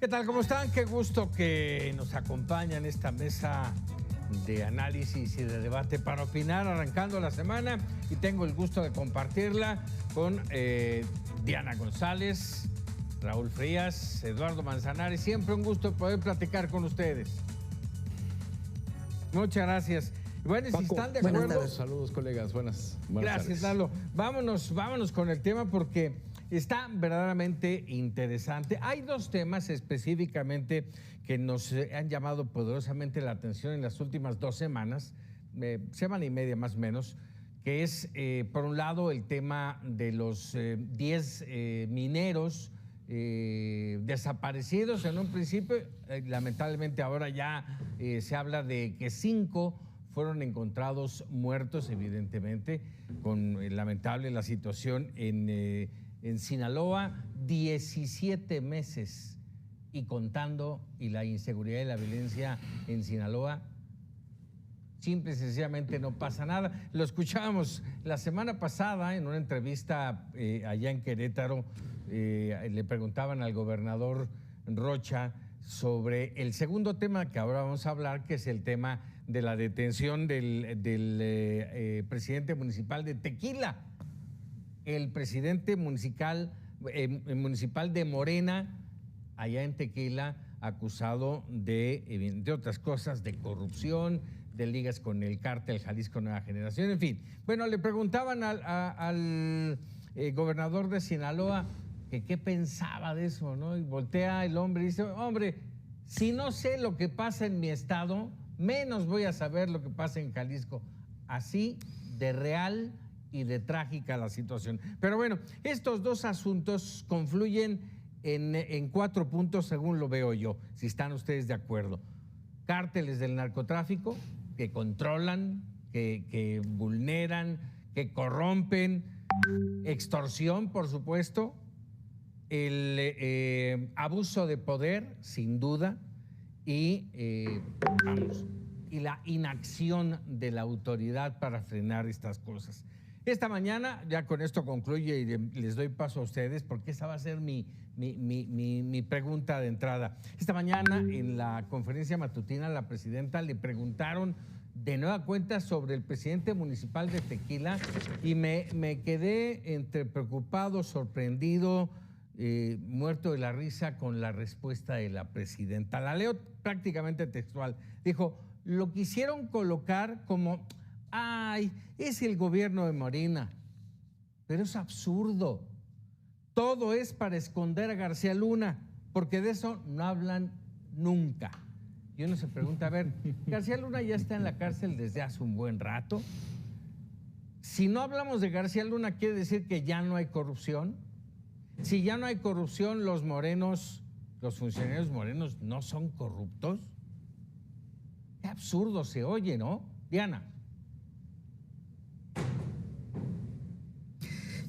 ¿Qué tal? ¿Cómo están? Qué gusto que nos acompañan en esta mesa de análisis y de debate para opinar, arrancando la semana, y tengo el gusto de compartirla con Diana González, Raúl Frías, Eduardo Manzanares. Siempre un gusto poder platicar con ustedes. Muchas gracias. Bueno, Paco, si están de acuerdo. Saludos, colegas. Buenas gracias, tardes. Lalo. Vámonos con el tema porque está verdaderamente interesante. Hay dos temas específicamente que nos han llamado poderosamente la atención en las últimas 2 semanas, semana y media más o menos, que es, por un lado, el tema de los 10 mineros desaparecidos en un principio. Lamentablemente ahora ya se habla de que 5 fueron encontrados muertos, evidentemente, con lamentable la situación en Sinaloa. 17 meses y contando, y la inseguridad y la violencia en Sinaloa, simple y sencillamente no pasa nada. Lo escuchábamos la semana pasada en una entrevista allá en Querétaro. Le preguntaban al gobernador Rocha sobre el segundo tema que ahora vamos a hablar, que es el tema de la detención del presidente municipal de Tequila. El presidente municipal de Morena, allá en Tequila, acusado de, entre otras cosas, de corrupción, de ligas con el cártel Jalisco Nueva Generación, en fin. Bueno, le preguntaban al gobernador de Sinaloa que qué pensaba de eso, ¿no? Y voltea el hombre y dice: hombre, si no sé lo que pasa en mi estado, menos voy a saber lo que pasa en Jalisco. Así de real y de trágica la situación. Pero bueno, estos dos asuntos confluyen en 4 puntos, según lo veo yo, si están ustedes de acuerdo. Cárteles del narcotráfico que controlan, que vulneran, que corrompen, extorsión, por supuesto, el abuso de poder, sin duda, y la inacción de la autoridad para frenar estas cosas. Esta mañana, ya con esto concluye y les doy paso a ustedes, porque esa va a ser mi pregunta de entrada. Esta mañana, en la conferencia matutina, la presidenta le preguntaron de nueva cuenta sobre el presidente municipal de Tequila, y me quedé entre preocupado, sorprendido, muerto de la risa con la respuesta de la presidenta. La leo prácticamente textual. Dijo: lo quisieron colocar como: ay, es el gobierno de Morena. Pero es absurdo. Todo es para esconder a García Luna, porque de eso no hablan nunca. Y uno se pregunta, a ver, García Luna ya está en la cárcel desde hace un buen rato. Si no hablamos de García Luna, ¿quiere decir que ya no hay corrupción? Si ya no hay corrupción, los morenos, los funcionarios morenos, ¿no son corruptos? Qué absurdo se oye, ¿no? Diana.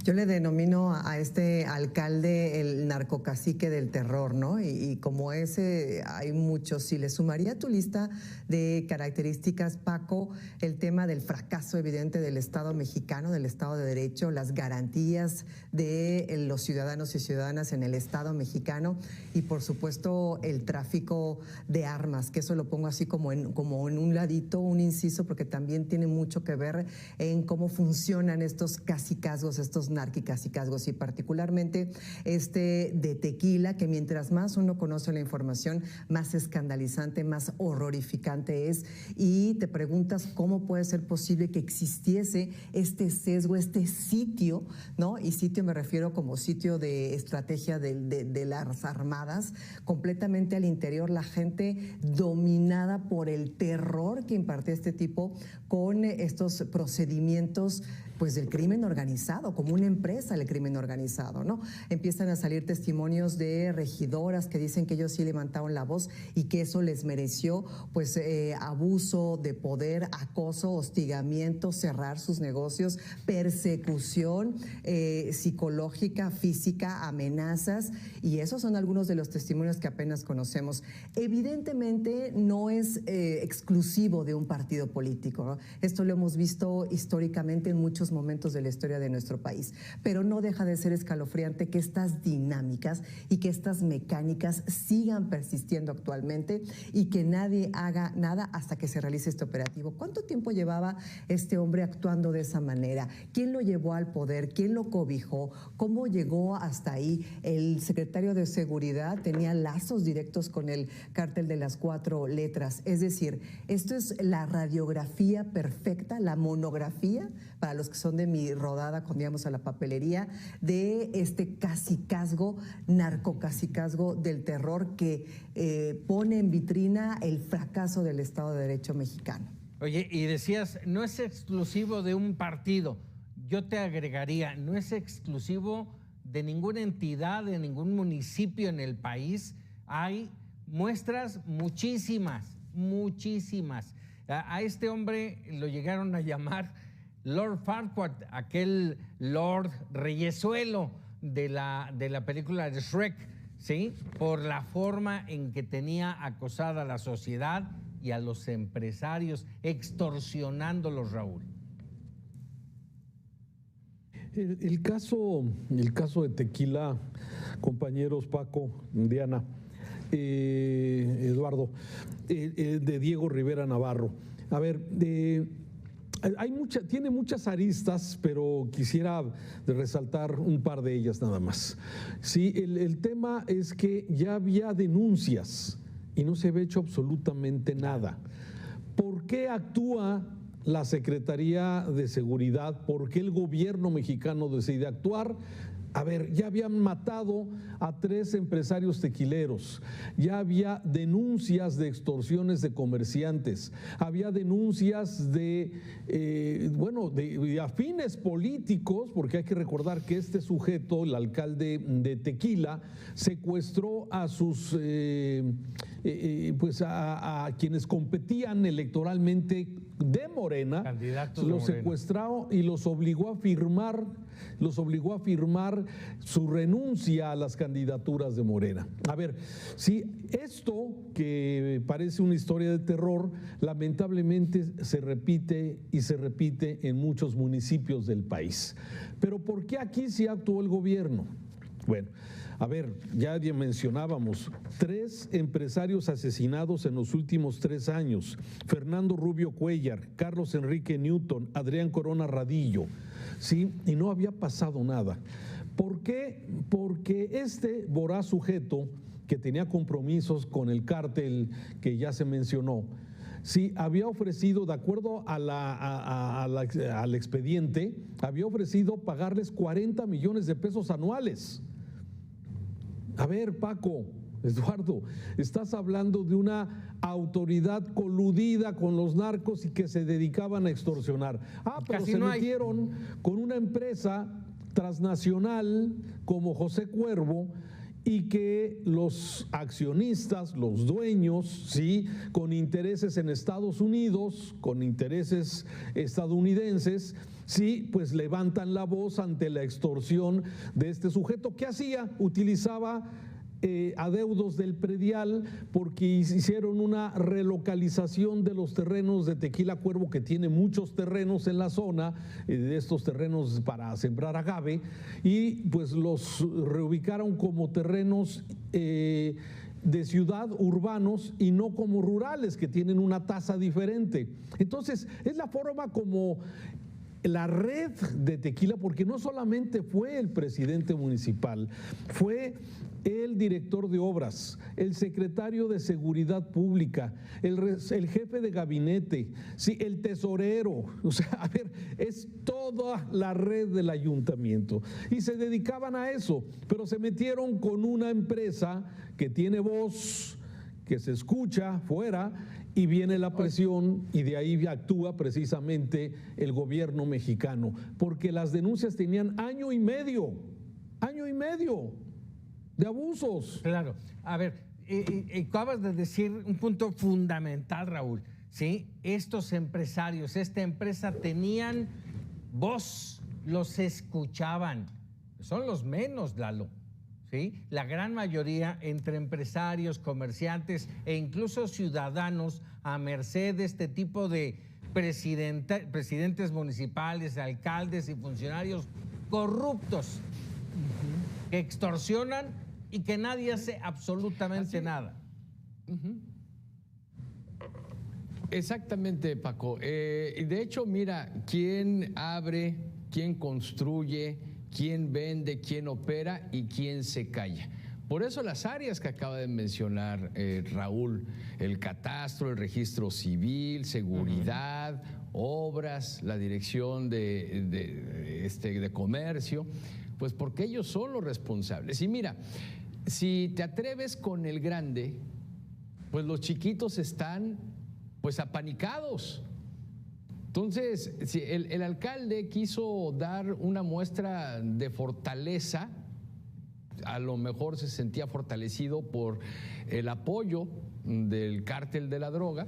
Yo le denomino a este alcalde el narcocacique del terror, ¿no? Y como ese hay muchos. Si le sumaría a tu lista de características, Paco, el tema del fracaso evidente del Estado mexicano, del Estado de Derecho, las garantías de los ciudadanos y ciudadanas en el Estado mexicano, y por supuesto el tráfico de armas, que eso lo pongo así como en un ladito, un inciso, porque también tiene mucho que ver en cómo funcionan estos cacicazgos, estos narcicacicazgos, y particularmente de Tequila, que mientras más uno conoce la información, más escandalizante, más horrorificante es, y te preguntas cómo puede ser posible que existiese este sesgo, este sitio, ¿no? Y sitio me refiero como sitio de estrategia de las armadas, completamente al interior, la gente dominada por el terror que impartía este tipo con estos procedimientos, pues, del crimen organizado, como una empresa del crimen organizado, ¿no? Empiezan a salir testimonios de regidoras que dicen que ellos sí levantaron la voz y que eso les mereció, pues, abuso de poder, acoso, hostigamiento, cerrar sus negocios, persecución psicológica, física, amenazas, y esos son algunos de los testimonios que apenas conocemos. Evidentemente no es exclusivo de un partido político, ¿no? Esto lo hemos visto históricamente en muchos diversos momentos de la historia de nuestro país, pero no deja de ser escalofriante que estas dinámicas y que estas mecánicas sigan persistiendo actualmente y que nadie haga nada hasta que se realice este operativo. ¿Cuánto tiempo llevaba este hombre actuando de esa manera? ¿Quién lo llevó al poder? ¿Quién lo cobijó? ¿Cómo llegó hasta ahí? El secretario de Seguridad tenía lazos directos con el cártel de las 4 letras. Es decir, esto es la radiografía perfecta, la monografía, para los que son de mi rodada cuando íbamos a la papelería, de este cacicazgo, narcocacicazgo del terror que pone en vitrina el fracaso del Estado de Derecho mexicano. Oye, y decías, no es exclusivo de un partido. Yo te agregaría, no es exclusivo de ninguna entidad, de ningún municipio en el país. Hay muestras muchísimas, muchísimas. A este hombre lo llegaron a llamar Lord Farquaad, aquel Lord Reyesuelo de la película de Shrek, ¿sí? Por la forma en que tenía acosada a la sociedad y a los empresarios, extorsionándolos, Raúl. El caso de Tequila, compañeros Paco, Diana, Eduardo, de Diego Rivera Navarro. A ver, tiene muchas aristas, pero quisiera resaltar un par de ellas nada más. Sí, el tema es que ya había denuncias y no se había hecho absolutamente nada. ¿Por qué actúa la Secretaría de Seguridad? ¿Por qué el gobierno mexicano decide actuar? A ver, ya habían matado a 3 empresarios tequileros, ya había denuncias de extorsiones de comerciantes, había denuncias de afines políticos, porque hay que recordar que este sujeto, el alcalde de Tequila, secuestró a sus, a quienes competían electoralmente de Morena, los secuestró y los obligó a firmar su renuncia a las candidaturas de Morena. A ver, si esto que parece una historia de terror, lamentablemente se repite y se repite en muchos municipios del país. Pero ¿por qué aquí sí actuó el gobierno? Bueno, a ver, ya mencionábamos, 3 empresarios asesinados en los últimos 3 años. Fernando Rubio Cuellar, Carlos Enrique Newton, Adrián Corona Radillo, ¿sí? Y no había pasado nada. ¿Por qué? Porque este voraz sujeto que tenía compromisos con el cártel que ya se mencionó, sí, había ofrecido, de acuerdo al expediente, había ofrecido pagarles 40 millones de pesos anuales. A ver, Paco, Eduardo, estás hablando de una autoridad coludida con los narcos y que se dedicaban a extorsionar. Pero casi se metieron con una empresa transnacional como José Cuervo y que los accionistas, los dueños, sí, con intereses en Estados Unidos, con intereses estadounidenses, sí, pues levantan la voz ante la extorsión de este sujeto. ¿Qué hacía? Utilizaba adeudos del predial porque hicieron una relocalización de los terrenos de Tequila Cuervo, que tiene muchos terrenos en la zona, de estos terrenos para sembrar agave, y pues los reubicaron como terrenos de ciudad, urbanos, y no como rurales, que tienen una tasa diferente. Entonces, es la forma como la red de Tequila, porque no solamente fue el presidente municipal, fue el director de obras, el secretario de Seguridad Pública, el jefe de gabinete, sí, el tesorero, o sea, a ver, es toda la red del ayuntamiento. Y se dedicaban a eso, pero se metieron con una empresa que tiene voz, que se escucha fuera, y viene la presión y de ahí actúa precisamente el gobierno mexicano, porque las denuncias tenían año y medio de abusos. Claro, a ver, acabas de decir un punto fundamental, Raúl, ¿sí? Estos empresarios, esta empresa tenían voz, los escuchaban, son los menos, Lalo. ¿Sí? La gran mayoría entre empresarios, comerciantes e incluso ciudadanos a merced de este tipo de presidentes municipales, alcaldes y funcionarios corruptos que extorsionan y que nadie hace absolutamente nada. Exactamente, Paco. Y de hecho, mira, quién abre, quién construye, quién vende, quién opera y quién se calla. Por eso las áreas que acaba de mencionar Raúl, el catastro, el registro civil, seguridad, obras, la dirección de comercio, pues porque ellos son los responsables. Y mira, si te atreves con el grande, pues los chiquitos están pues apanicados. Entonces, si el alcalde quiso dar una muestra de fortaleza, a lo mejor se sentía fortalecido por el apoyo del cártel de la droga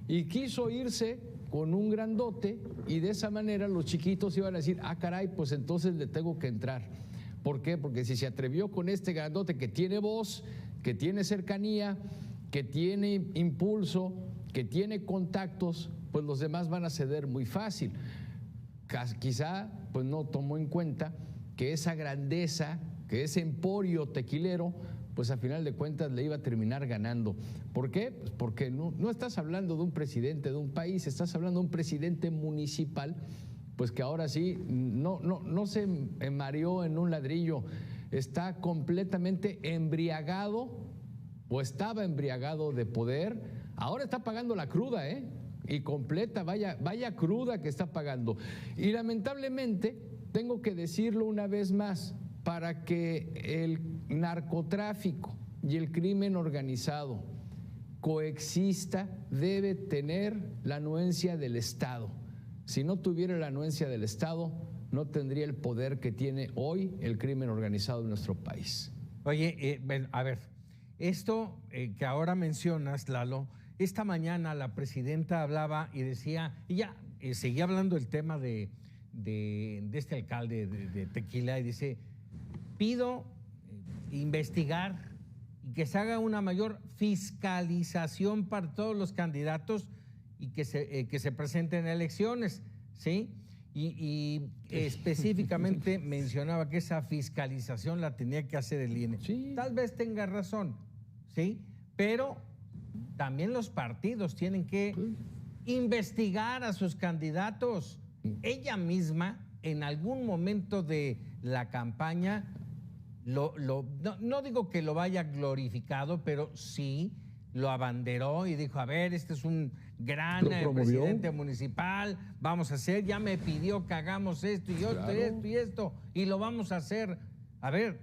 y quiso irse con un grandote y de esa manera los chiquitos iban a decir, ah caray, pues entonces le tengo que entrar. ¿Por qué? Porque si se atrevió con este grandote que tiene voz, que tiene cercanía, que tiene impulso, que tiene contactos, pues los demás van a ceder muy fácil. Quizá pues no tomó en cuenta que esa grandeza, que ese emporio tequilero, pues a final de cuentas le iba a terminar ganando. ¿Por qué? Pues porque no estás hablando de un presidente de un país, estás hablando de un presidente municipal, pues que ahora sí no se mareó en un ladrillo, está completamente embriagado o estaba embriagado de poder, ahora está pagando la cruda, y completa, vaya cruda que está pagando. Y lamentablemente, tengo que decirlo una vez más, para que el narcotráfico y el crimen organizado coexista, debe tener la anuencia del Estado. Si no tuviera la anuencia del Estado, no tendría el poder que tiene hoy el crimen organizado en nuestro país. Oye, a ver, esto que ahora mencionas, Lalo, esta mañana la presidenta hablaba y decía, y ya seguía hablando del tema de este alcalde de Tequila, y dice, pido investigar y que se haga una mayor fiscalización para todos los candidatos y que se presenten en elecciones, ¿sí? Y específicamente mencionaba que esa fiscalización la tenía que hacer el INE. Sí. Tal vez tenga razón, ¿sí? Pero también los partidos tienen que investigar a sus candidatos. Ella misma, en algún momento de la campaña, no digo que lo haya glorificado, pero sí lo abanderó y dijo, a ver, este es un gran presidente municipal, vamos a hacer, ya me pidió que hagamos esto y esto y esto, y lo vamos a hacer. A ver,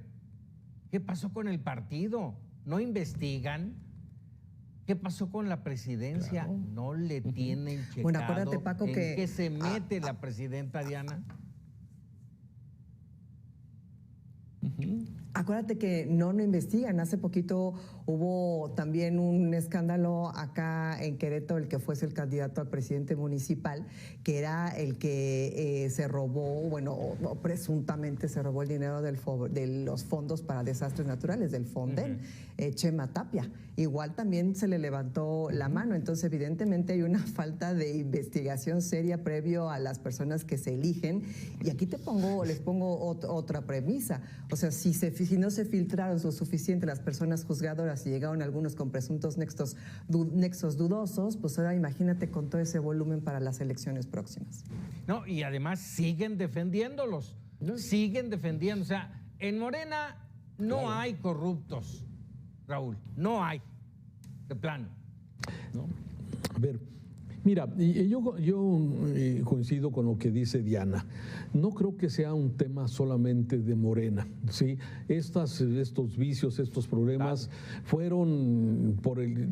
¿qué pasó con el partido? ¿No investigan? ¿Qué pasó con la presidencia? Claro. ¿No le tienen checado? Bueno, acuérdate, Paco, ¿en que qué se mete la presidenta Diana? Acuérdate que no investigan. Hace poquito hubo también un escándalo acá en Querétaro, el que fuese el candidato a presidente municipal, que era el que se robó, bueno, o presuntamente se robó el dinero de los fondos para desastres naturales, del Fonden, Chema Tapia. Igual también se le levantó la mano. Entonces, evidentemente hay una falta de investigación seria previo a las personas que se eligen. Y aquí les pongo otra premisa. O sea, si no se filtraron lo suficiente las personas juzgadoras y llegaron algunos con presuntos nexos dudosos, pues ahora imagínate con todo ese volumen para las elecciones próximas. No, y además siguen defendiéndolos, siguen defendiendo. O sea, en Morena no hay corruptos, Raúl, no hay, de plano. ¿No? A ver, mira, yo coincido con lo que dice Diana. No creo que sea un tema solamente de Morena, ¿sí? Estos vicios, estos problemas fueron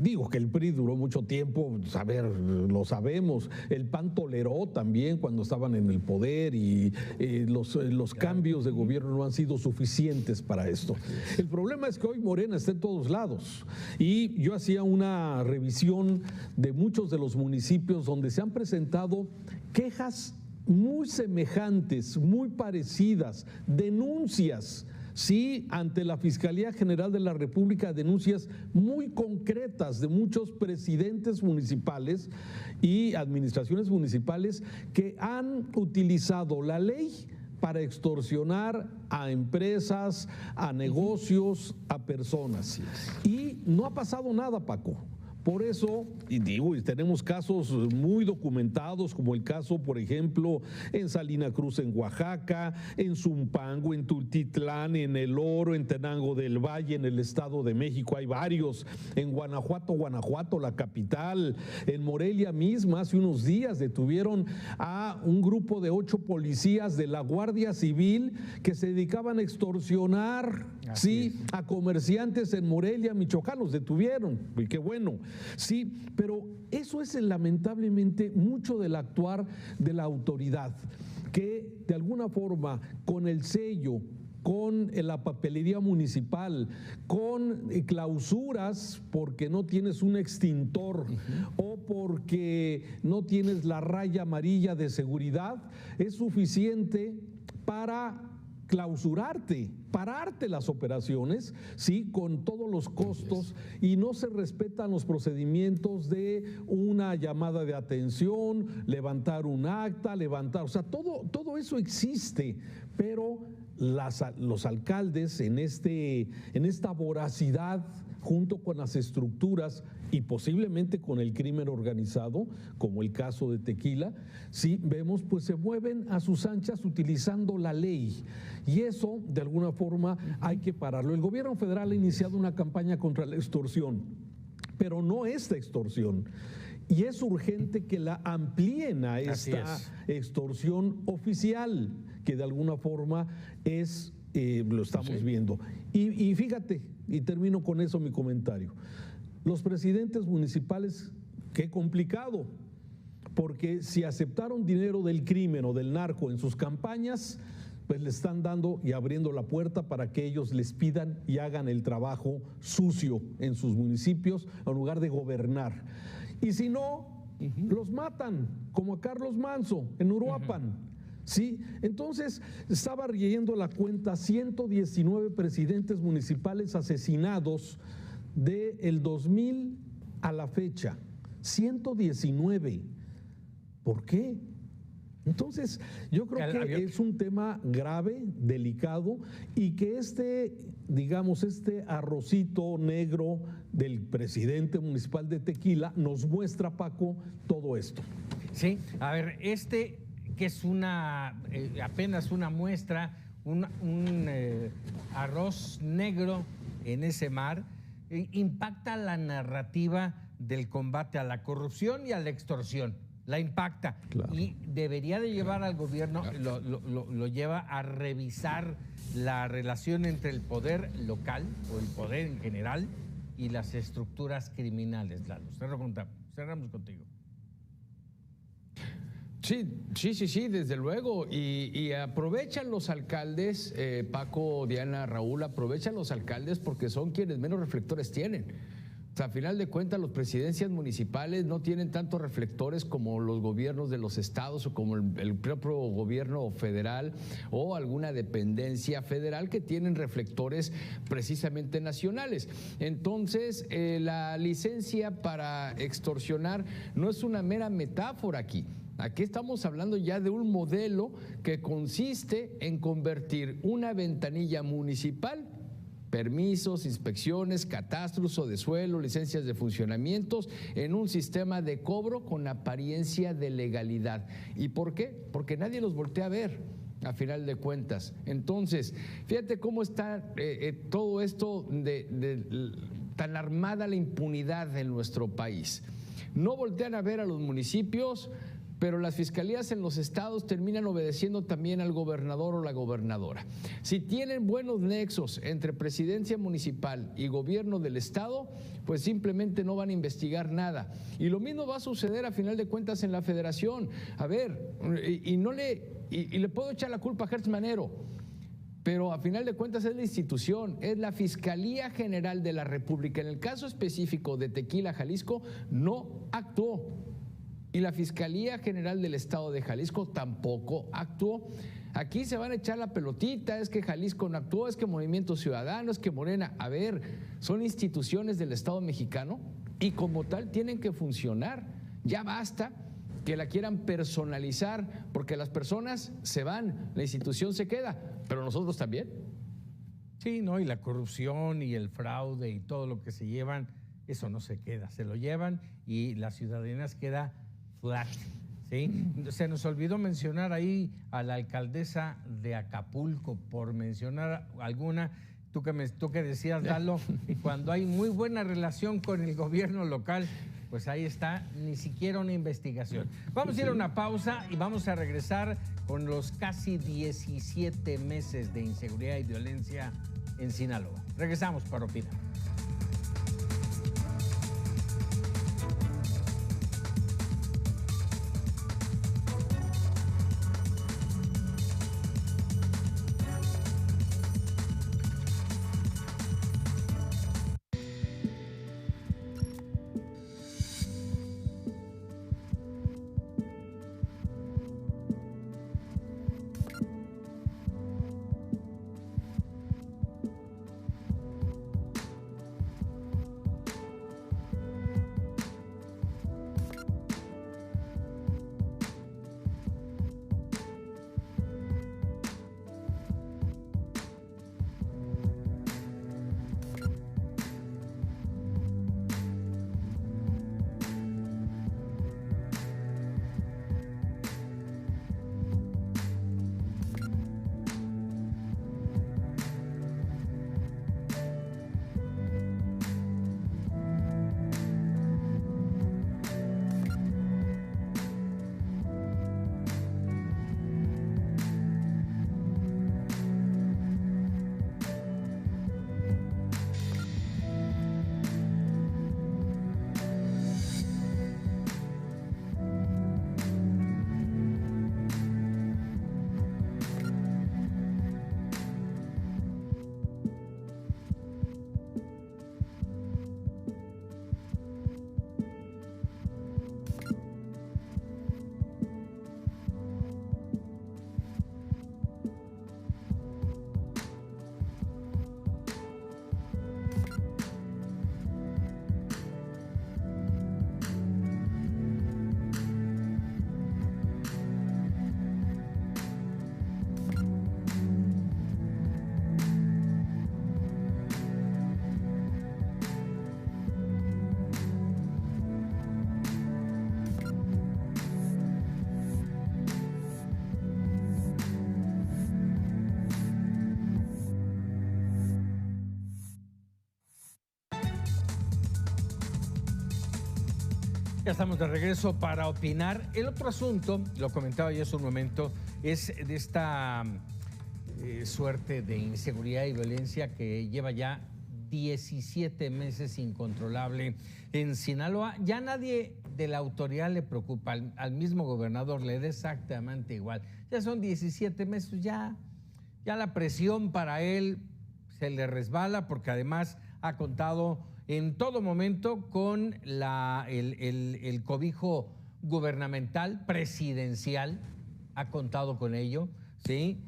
digo que el PRI duró mucho tiempo, a ver, lo sabemos. El PAN toleró también cuando estaban en el poder y los cambios de gobierno no han sido suficientes para esto. El problema es que hoy Morena está en todos lados y yo hacía una revisión de muchos de los municipios donde se han presentado quejas muy semejantes, muy parecidas, denuncias sí, ante la Fiscalía General de la República, denuncias muy concretas de muchos presidentes municipales y administraciones municipales que han utilizado la ley para extorsionar a empresas, a negocios, a personas. Y no ha pasado nada, Paco. Por eso, y digo, tenemos casos muy documentados, como el caso, por ejemplo, en Salina Cruz, en Oaxaca, en Zumpango, en Tultitlán, en El Oro, en Tenango del Valle, en el Estado de México, hay varios. En Guanajuato, la capital. En Morelia misma, hace unos días detuvieron a un grupo de 8 policías de la Guardia Civil que se dedicaban a extorsionar, a comerciantes en Morelia, Michoacán. Los detuvieron, y qué bueno. Sí, pero eso es lamentablemente mucho del actuar de la autoridad, que de alguna forma con el sello, con la papelería municipal, con clausuras porque no tienes un extintor o porque no tienes la raya amarilla de seguridad, es suficiente para clausurarte, pararte las operaciones, sí, con todos los costos, y no se respetan los procedimientos de una llamada de atención, levantar un acta, o sea, todo eso existe, pero los alcaldes en esta voracidad, junto con las estructuras y posiblemente con el crimen organizado, como el caso de Tequila, sí vemos, pues se mueven a sus anchas utilizando la ley, y eso de alguna forma hay que pararlo. El gobierno federal ha iniciado una campaña contra la extorsión, pero no esta extorsión, y es urgente que la amplíen a esta extorsión oficial, que de alguna forma lo estamos viendo. Y fíjate, y termino con eso mi comentario, los presidentes municipales, qué complicado, porque si aceptaron dinero del crimen o del narco en sus campañas, pues le están dando y abriendo la puerta para que ellos les pidan y hagan el trabajo sucio en sus municipios en lugar de gobernar. Y si no, los matan, como a Carlos Manso en Uruapan. Sí, entonces estaba leyendo la cuenta, 119 presidentes municipales asesinados del 2000 a la fecha, 119. ¿Por qué? Entonces, yo creo que es un tema grave, delicado, y que digamos, este arrocito negro del presidente municipal de Tequila nos muestra, Paco, todo esto. Sí, a ver, que es apenas una muestra, un arroz negro en ese mar, impacta la narrativa del combate a la corrupción y a la extorsión. La impacta, claro. Y debería de llevar al gobierno, lo lleva a revisar la relación entre el poder local o el poder en general y las estructuras criminales. Lalo, cerramos contigo. Sí, desde luego. Y aprovechan los alcaldes, Paco, Diana, Raúl, aprovechan los alcaldes porque son quienes menos reflectores tienen. O sea, a final de cuentas, las presidencias municipales no tienen tantos reflectores como los gobiernos de los estados o como el propio gobierno federal o alguna dependencia federal que tienen reflectores precisamente nacionales. Entonces, la licencia para extorsionar no es una mera metáfora aquí. Aquí estamos hablando ya de un modelo que consiste en convertir una ventanilla municipal, permisos, inspecciones, catastros o de suelo, licencias de funcionamientos, en un sistema de cobro con apariencia de legalidad. ¿Y por qué? Porque nadie los voltea a ver, a final de cuentas. Entonces, fíjate cómo está todo esto tan armada la impunidad en nuestro país. No voltean a ver a los municipios, pero las fiscalías en los estados terminan obedeciendo también al gobernador o la gobernadora. Si tienen buenos nexos entre presidencia municipal y gobierno del estado, pues simplemente no van a investigar nada. Y lo mismo va a suceder a final de cuentas en la federación. A ver, y le puedo echar la culpa a Gertz Manero, pero a final de cuentas es la institución, es la Fiscalía General de la República. En el caso específico de Tequila, Jalisco, no actuó. Y la Fiscalía General del Estado de Jalisco tampoco actuó. Aquí se van a echar la pelotita, es que Jalisco no actuó, es que Movimiento Ciudadano, es que Morena. A ver, son instituciones del Estado mexicano y como tal tienen que funcionar. Ya basta que la quieran personalizar, porque las personas se van, la institución se queda, pero nosotros también. Sí, ¿no? Y la corrupción y el fraude y todo lo que se llevan, eso no se queda, se lo llevan y la ciudadanía queda flat, ¿sí? Se nos olvidó mencionar ahí a la alcaldesa de Acapulco, por mencionar alguna. Tú que decías, Lalo, y cuando hay muy buena relación con el gobierno local, pues ahí está, ni siquiera una investigación. Vamos a ir a una pausa y vamos a regresar con los casi 17 meses de inseguridad y violencia en Sinaloa. Regresamos para opinar. Ya estamos de regreso para opinar. El otro asunto, lo comentaba yo hace un momento, es de esta suerte de inseguridad y violencia que lleva ya 17 meses incontrolable en Sinaloa. Ya nadie de la autoridad le preocupa, al mismo gobernador le da exactamente igual. Ya son 17 meses, ya la presión para él se le resbala, porque además ha contado en todo momento con el cobijo gubernamental, presidencial, ha contado con ello, ¿sí?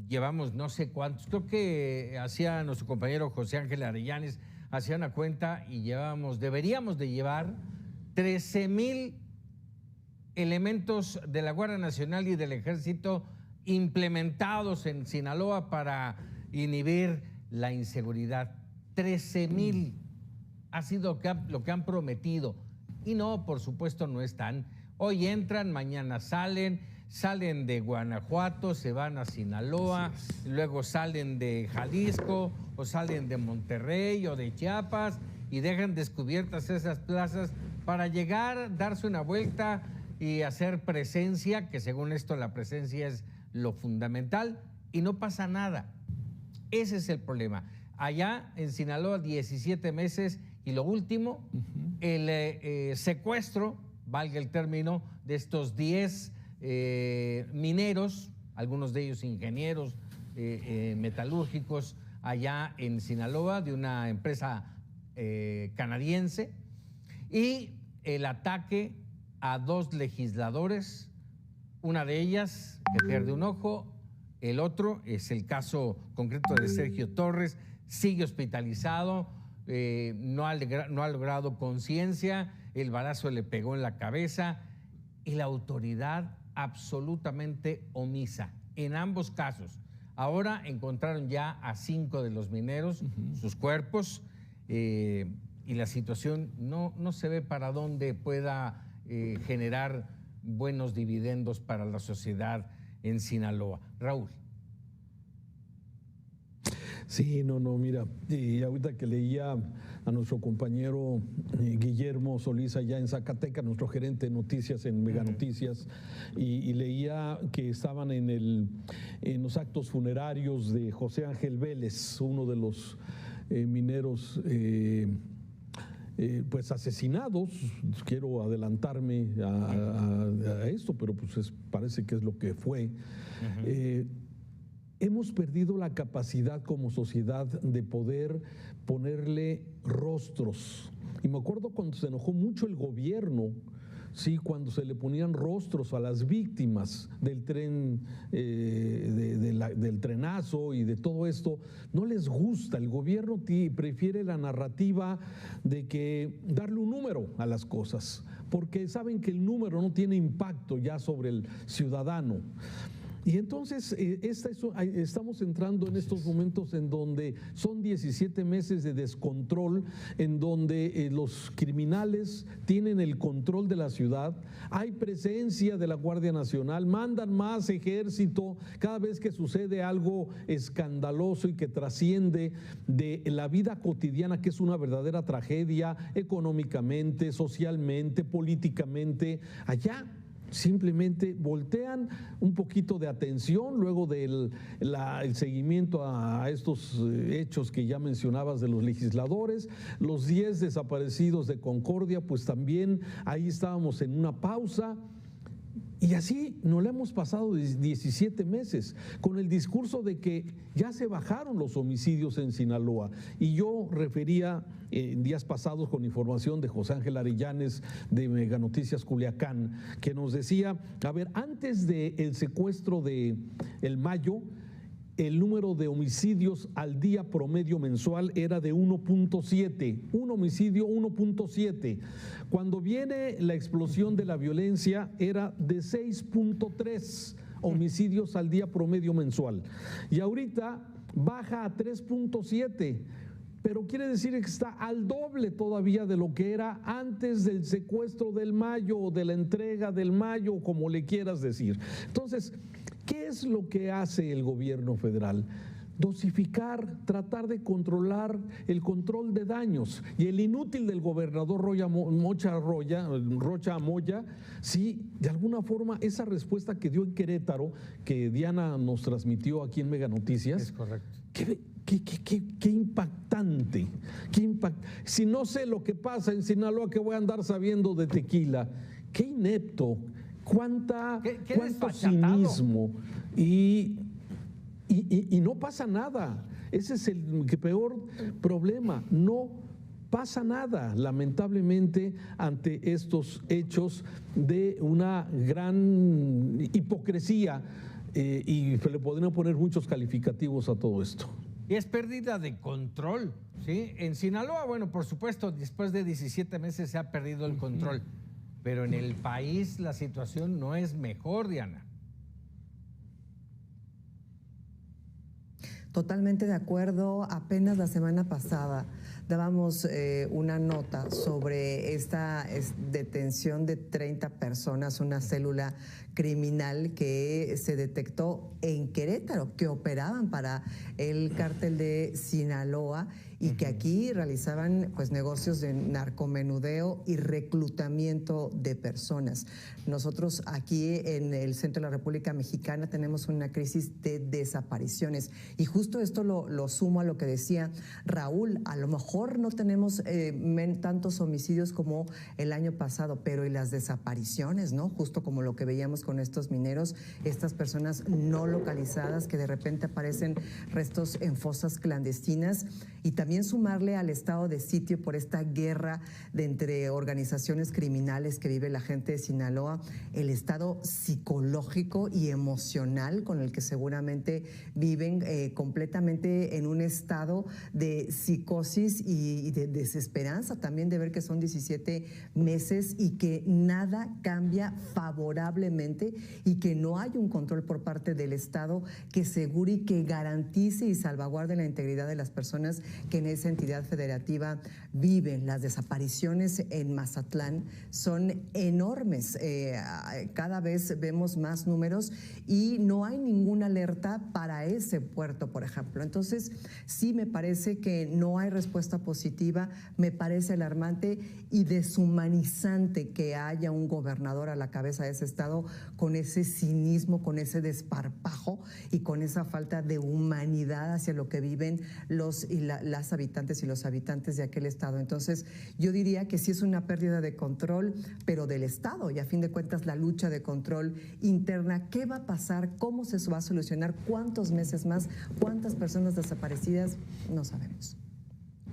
Llevamos no sé cuántos, creo que hacía nuestro compañero José Ángel Arellanes, hacía una cuenta y deberíamos de llevar 13,000 elementos de la Guardia Nacional y del Ejército implementados en Sinaloa para inhibir la inseguridad. 13,000 ha sido lo que han prometido. Y no, por supuesto, no están. Hoy entran, mañana salen de Guanajuato, se van a Sinaloa, luego salen de Jalisco o salen de Monterrey o de Chiapas y dejan descubiertas esas plazas para llegar, darse una vuelta y hacer presencia, que según esto la presencia es lo fundamental, y no pasa nada. Ese es el problema. Allá en Sinaloa 17 meses y lo último, el secuestro, valga el término, de estos 10 mineros, algunos de ellos ingenieros metalúrgicos allá en Sinaloa, de una empresa canadiense, y el ataque a 2 legisladores, una de ellas que pierde un ojo El otro es el caso concreto de Sergio Torres, sigue hospitalizado, no ha logrado conciencia, el balazo le pegó en la cabeza y la autoridad absolutamente omisa en ambos casos. Ahora encontraron ya a 5 de los mineros, sus cuerpos, y la situación no se ve para dónde pueda generar buenos dividendos para la sociedad en Sinaloa. Raúl. Sí, mira, y ahorita que leía a nuestro compañero Guillermo Solís allá en Zacatecas, nuestro gerente de noticias en Mega Noticias, y leía que estaban en los actos funerarios de José Ángel Vélez, uno de los mineros pues asesinados. Quiero adelantarme a esto, pero pues parece que es lo que fue. Hemos perdido la capacidad como sociedad de poder ponerle rostros. Y me acuerdo cuando se enojó mucho el gobierno, sí, cuando se le ponían rostros a las víctimas del tren, del trenazo y de todo esto. No les gusta. El gobierno prefiere la narrativa de que darle un número a las cosas, porque saben que el número no tiene impacto ya sobre el ciudadano. Y entonces estamos entrando en estos momentos en donde son 17 meses de descontrol, en donde los criminales tienen el control de la ciudad, hay presencia de la Guardia Nacional, mandan más ejército cada vez que sucede algo escandaloso y que trasciende de la vida cotidiana, que es una verdadera tragedia económicamente, socialmente, políticamente. Allá simplemente voltean un poquito de atención luego del el seguimiento a estos hechos que ya mencionabas de los legisladores, los 10 desaparecidos de Concordia, pues también ahí estábamos en una pausa. Y así nos la hemos pasado 17 meses con el discurso de que ya se bajaron los homicidios en Sinaloa. Y yo refería en días pasados con información de José Ángel Arellanes de Mega Noticias Culiacán, que nos decía, a ver, antes del secuestro de el Mayo, el número de homicidios al día promedio mensual era de 1.7, un homicidio 1.7. Cuando viene la explosión de la violencia era de 6.3 homicidios al día promedio mensual. Y ahorita baja a 3.7. Pero quiere decir que está al doble todavía de lo que era antes del secuestro del Mayo o de la entrega del Mayo, como le quieras decir. Entonces, ¿qué es lo que hace el gobierno federal? Dosificar, tratar de controlar el control de daños. Y el inútil del gobernador Rocha Moya, sí, de alguna forma esa respuesta que dio en Querétaro, que Diana nos transmitió aquí en Mega Noticias. Es correcto. Qué impactante. Si no sé lo que pasa en Sinaloa, que voy a andar sabiendo de tequila. Qué inepto. Cuánto cinismo. Y no pasa nada. Ese es el peor problema. No pasa nada, lamentablemente, ante estos hechos de una gran hipocresía, y le podrían poner muchos calificativos a todo esto. Y es pérdida de control, ¿sí? En Sinaloa, bueno, por supuesto, después de 17 meses se ha perdido el control, pero en el país la situación no es mejor, Diana. Totalmente de acuerdo. Apenas la semana pasada dábamos una nota sobre esta detención de 30 personas, una célula criminal que se detectó en Querétaro, que operaban para el cártel de Sinaloa y que aquí realizaban pues negocios de narcomenudeo y reclutamiento de personas. Nosotros aquí en el centro de la República Mexicana tenemos una crisis de desapariciones y justo esto lo sumo a lo que decía Raúl. A lo mejor no tenemos tantos homicidios como el año pasado, pero y las desapariciones, ¿no? Justo como lo que veíamos con estos mineros, estas personas no localizadas que de repente aparecen restos en fosas clandestinas y también también sumarle al estado de sitio por esta guerra entre organizaciones criminales que vive la gente de Sinaloa, el estado psicológico y emocional con el que seguramente viven, completamente en un estado de psicosis y de desesperanza también de ver que son 17 meses y que nada cambia favorablemente y que no hay un control por parte del Estado que asegure y que garantice y salvaguarde la integridad de las personas que en esa entidad federativa viven. Las desapariciones en Mazatlán son enormes, cada vez vemos más números y no hay ninguna alerta para ese puerto, por ejemplo. Entonces, sí me parece que no hay respuesta positiva, me parece alarmante y deshumanizante que haya un gobernador a la cabeza de ese estado con ese cinismo, con ese desparpajo y con esa falta de humanidad hacia lo que viven las habitantes y los habitantes de aquel estado. Entonces, yo diría que sí es una pérdida de control, pero del Estado, y a fin de cuentas la lucha de control interna. ¿Qué va a pasar? ¿Cómo se va a solucionar? ¿Cuántos meses más? ¿Cuántas personas desaparecidas? No sabemos.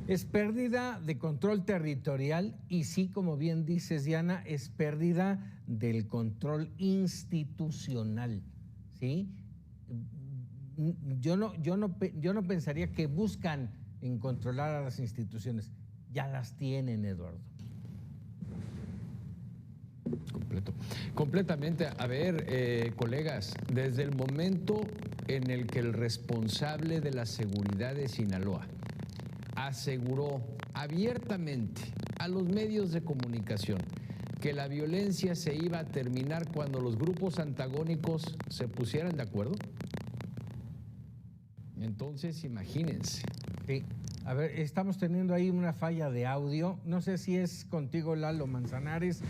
Es pérdida de control territorial y sí, como bien dices, Diana, es pérdida del control institucional, ¿sí? Yo no pensaría que buscan en controlar a las instituciones. Ya las tienen, Eduardo. Completamente. A ver, colegas, desde el momento en el que el responsable de la seguridad de Sinaloa aseguró abiertamente a los medios de comunicación que la violencia se iba a terminar cuando los grupos antagónicos se pusieran de acuerdo, entonces imagínense. Sí. A ver, estamos teniendo ahí una falla de audio. No sé si es contigo, Lalo Manzanares,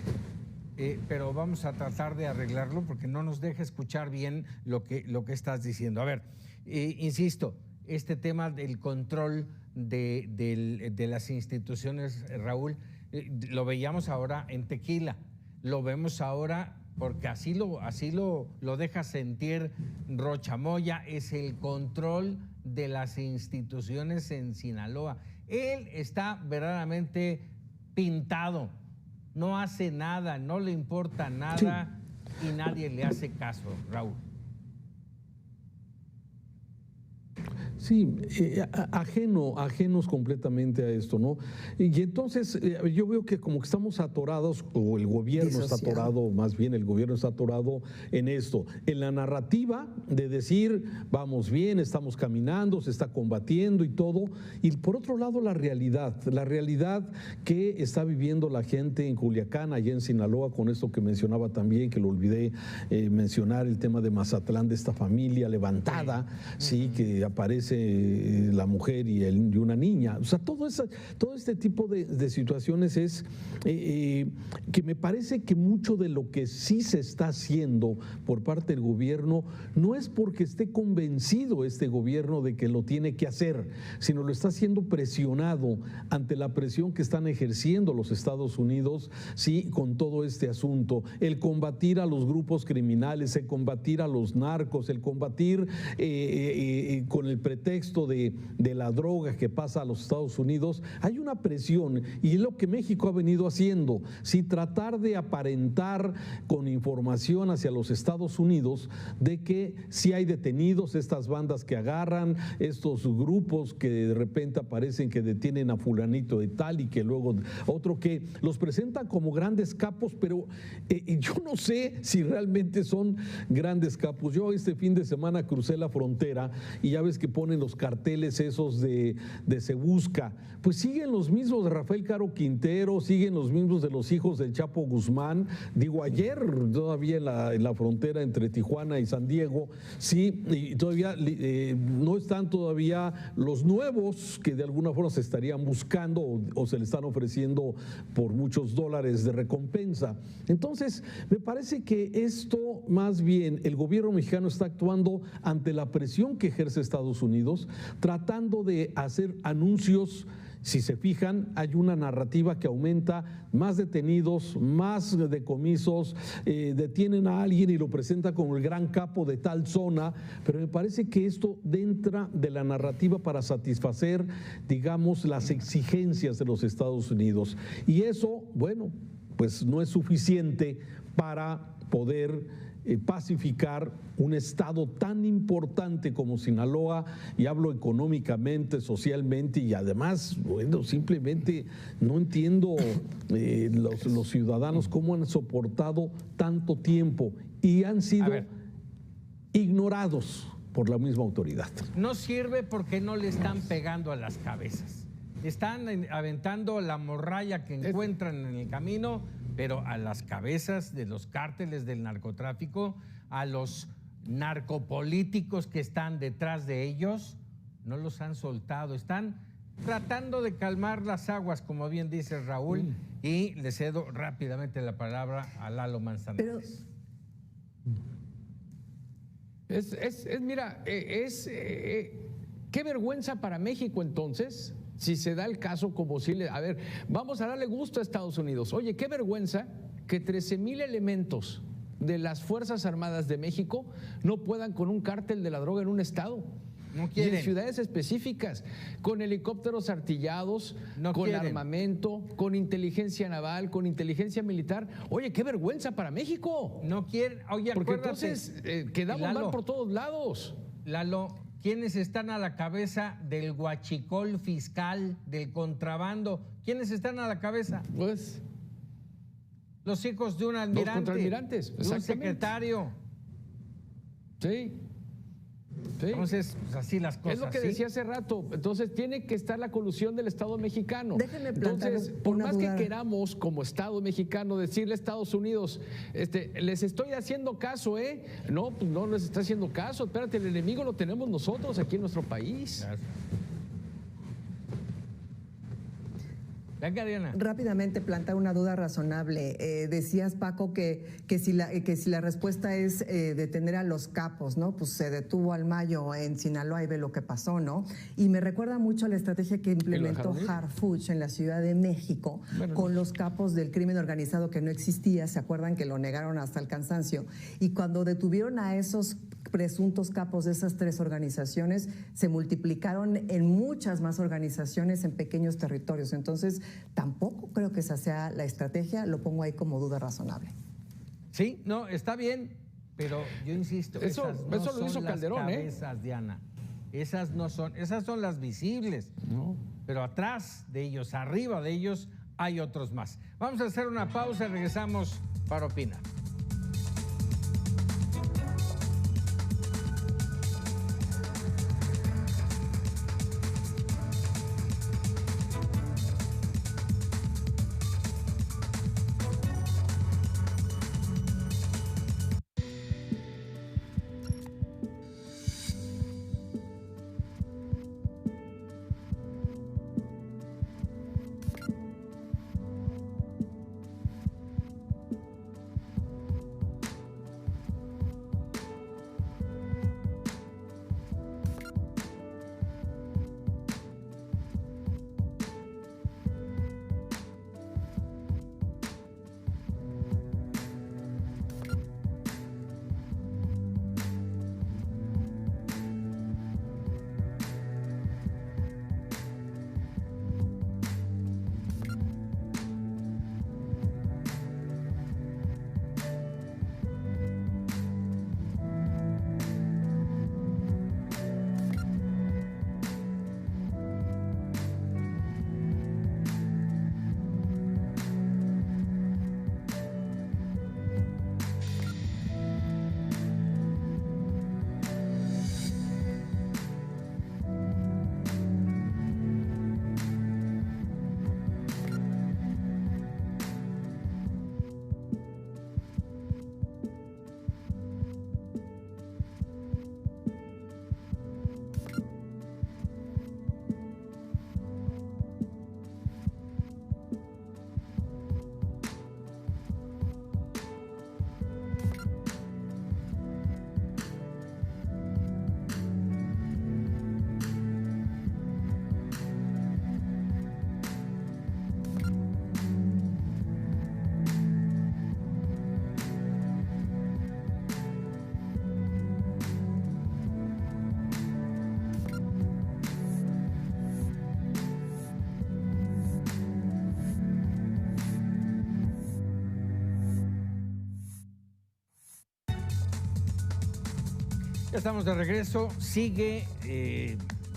pero vamos a tratar de arreglarlo porque no nos deja escuchar bien lo que estás diciendo. A ver, insisto, este tema del control de las instituciones, Raúl, lo veíamos ahora en Tequila, lo vemos ahora porque así lo deja sentir Rocha Moya, es el control de las instituciones en Sinaloa. Él está verdaderamente pintado, no hace nada, no le importa nada, sí, y nadie le hace caso, Raúl. Sí, ajenos completamente a esto, ¿no? Y entonces yo veo que como que estamos atorados, o el gobierno está atorado, más bien el gobierno está atorado en esto, en la narrativa de decir, vamos bien, estamos caminando, se está combatiendo y todo, y por otro lado la realidad que está viviendo la gente en Culiacán, allá en Sinaloa, con esto que mencionaba también, que lo olvidé mencionar, el tema de Mazatlán, de esta familia levantada, sí, que aparece la mujer y una niña. O sea, todo este tipo de situaciones es que me parece que mucho de lo que sí se está haciendo por parte del gobierno no es porque esté convencido este gobierno de que lo tiene que hacer, sino lo está haciendo presionado ante la presión que están ejerciendo los Estados Unidos, sí, con todo este asunto. El combatir a los grupos criminales, el combatir a los narcos, el combatir con el pretexto de la droga que pasa a los Estados Unidos, hay una presión y es lo que México ha venido haciendo, ¿sí? Tratar de aparentar con información hacia los Estados Unidos de que sí hay detenidos, estas bandas que agarran, estos grupos que de repente aparecen que detienen a fulanito de tal y que luego otro que los presentan como grandes capos, pero yo no sé si realmente son grandes capos. Yo este fin de semana crucé la frontera y ya ves que ponen los carteles esos de Se Busca, pues siguen los mismos de Rafael Caro Quintero, siguen los mismos de los hijos del Chapo Guzmán. Digo, ayer todavía en la frontera entre Tijuana y San Diego, sí, y todavía no están todavía los nuevos que de alguna forma se estarían buscando o se le están ofreciendo por muchos dólares de recompensa. Entonces, me parece que esto más bien el gobierno mexicano está actuando ante la presión que ejerce Estados Unidos, tratando de hacer anuncios Si se fijan, hay una narrativa que aumenta, más detenidos, más decomisos, detienen a alguien y lo presenta como el gran capo de tal zona, pero me parece que esto entra de la narrativa para satisfacer, digamos, las exigencias de los Estados Unidos. Y eso, bueno, pues no es suficiente para poder pacificar un estado tan importante como Sinaloa, y hablo económicamente, socialmente, y además, bueno, simplemente no entiendo los ciudadanos cómo han soportado tanto tiempo y han sido ignorados por la misma autoridad. No sirve porque no le están pegando a las cabezas. Están aventando la morralla que encuentran en el camino, pero a las cabezas de los cárteles del narcotráfico, a los narcopolíticos que están detrás de ellos, no los han soltado. Están tratando de calmar las aguas, como bien dice Raúl, y le cedo rápidamente la palabra a Lalo Manzanares. Mira, qué vergüenza para México entonces, si se da el caso como si a ver, vamos a darle gusto a Estados Unidos. Oye, qué vergüenza que 13,000 elementos de las Fuerzas Armadas de México no puedan con un cártel de la droga en un estado. No quieren. Y en ciudades específicas, con helicópteros artillados, no con quieren. Armamento, con inteligencia naval, con inteligencia militar. Oye, qué vergüenza para México. No quieren. Oye, porque acuérdate, entonces quedamos mal por todos lados. Lalo, ¿quiénes están a la cabeza del huachicol fiscal, del contrabando? ¿Quiénes están a la cabeza? Pues los hijos de un almirante, los contraalmirantes, de un secretario. Sí. Sí. Entonces, pues así las cosas. Es lo que decía hace rato. Entonces, tiene que estar la colusión del Estado mexicano. Déjenme plantear Entonces, por una más duda. que queramos, como Estado mexicano, decirle a Estados Unidos, les estoy haciendo caso, No, pues no les está haciendo caso. Espérate, el enemigo lo tenemos nosotros aquí en nuestro país. Gracias. Venga, Diana. Rápidamente plantear una duda razonable. Decías, Paco, que si la respuesta es detener a los capos, ¿no? Pues se detuvo al Mayo en Sinaloa y ve lo que pasó, ¿no? Y me recuerda mucho a la estrategia que implementó Harfuch en la Ciudad de México con los capos del crimen organizado que no existía. ¿Se acuerdan que lo negaron hasta el cansancio? Y cuando detuvieron a esos presuntos capos de esas 3 organizaciones, se multiplicaron en muchas más organizaciones en pequeños territorios. Entonces, tampoco creo que esa sea la estrategia, lo pongo ahí como duda razonable. Sí, no, está bien, pero yo insisto, eso no lo hizo son Calderón, las cabezas, Diana. Esas no son, esas son las visibles. No. Pero atrás de ellos, arriba de ellos, hay otros más. Vamos a hacer una pausa y regresamos para opinar. Ya estamos de regreso. Sigue